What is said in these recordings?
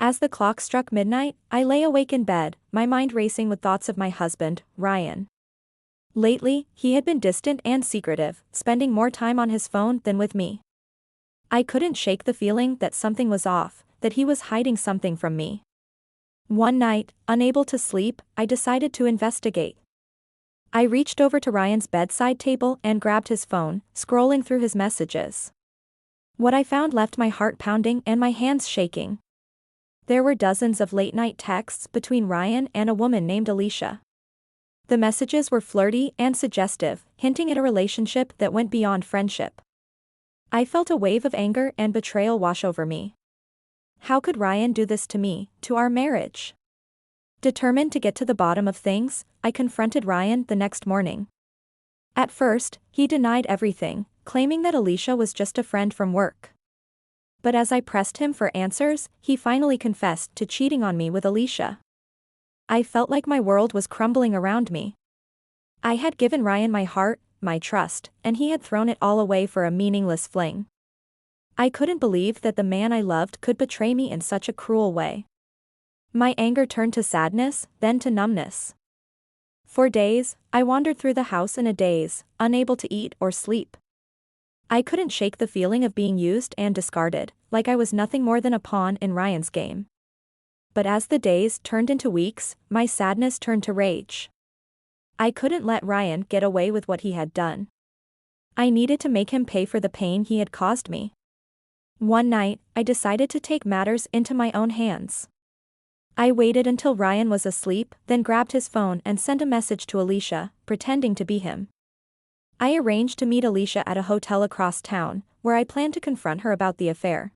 As the clock struck midnight, I lay awake in bed, my mind racing with thoughts of my husband, Ryan. Lately, he had been distant and secretive, spending more time on his phone than with me. I couldn't shake the feeling that something was off, that he was hiding something from me. One night, unable to sleep, I decided to investigate. I reached over to Ryan's bedside table and grabbed his phone, scrolling through his messages. What I found left my heart pounding and my hands shaking. There were dozens of late-night texts between Ryan and a woman named Alicia. The messages were flirty and suggestive, hinting at a relationship that went beyond friendship. I felt a wave of anger and betrayal wash over me. How could Ryan do this to me, to our marriage? Determined to get to the bottom of things, I confronted Ryan the next morning. At first, he denied everything, claiming that Alicia was just a friend from work. But as I pressed him for answers, he finally confessed to cheating on me with Alicia. I felt like my world was crumbling around me. I had given Ryan my heart, my trust, and he had thrown it all away for a meaningless fling. I couldn't believe that the man I loved could betray me in such a cruel way. My anger turned to sadness, then to numbness. For days, I wandered through the house in a daze, unable to eat or sleep. I couldn't shake the feeling of being used and discarded, like I was nothing more than a pawn in Ryan's game. But as the days turned into weeks, my sadness turned to rage. I couldn't let Ryan get away with what he had done. I needed to make him pay for the pain he had caused me. One night, I decided to take matters into my own hands. I waited until Ryan was asleep, then grabbed his phone and sent a message to Alicia, pretending to be him. I arranged to meet Alicia at a hotel across town, where I planned to confront her about the affair.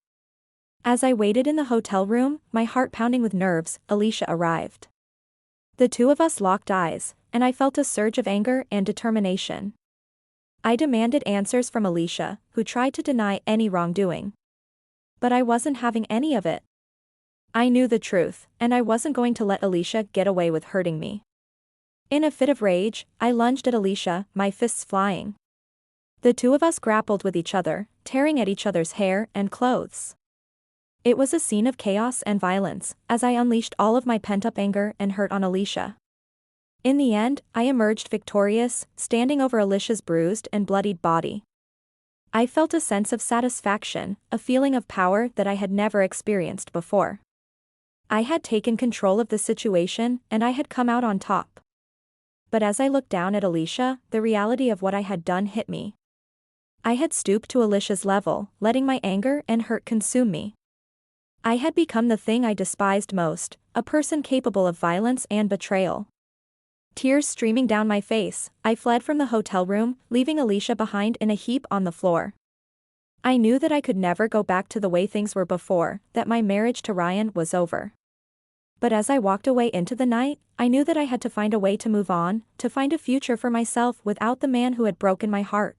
As I waited in the hotel room, my heart pounding with nerves, Alicia arrived. The two of us locked eyes, and I felt a surge of anger and determination. I demanded answers from Alicia, who tried to deny any wrongdoing. But I wasn't having any of it. I knew the truth, and I wasn't going to let Alicia get away with hurting me. In a fit of rage, I lunged at Alicia, my fists flying. The two of us grappled with each other, tearing at each other's hair and clothes. It was a scene of chaos and violence, as I unleashed all of my pent-up anger and hurt on Alicia. In the end, I emerged victorious, standing over Alicia's bruised and bloodied body. I felt a sense of satisfaction, a feeling of power that I had never experienced before. I had taken control of the situation, and I had come out on top. But as I looked down at Alicia, the reality of what I had done hit me. I had stooped to Alicia's level, letting my anger and hurt consume me. I had become the thing I despised most, a person capable of violence and betrayal. Tears streaming down my face, I fled from the hotel room, leaving Alicia behind in a heap on the floor. I knew that I could never go back to the way things were before, that my marriage to Ryan was over. But as I walked away into the night, I knew that I had to find a way to move on, to find a future for myself without the man who had broken my heart.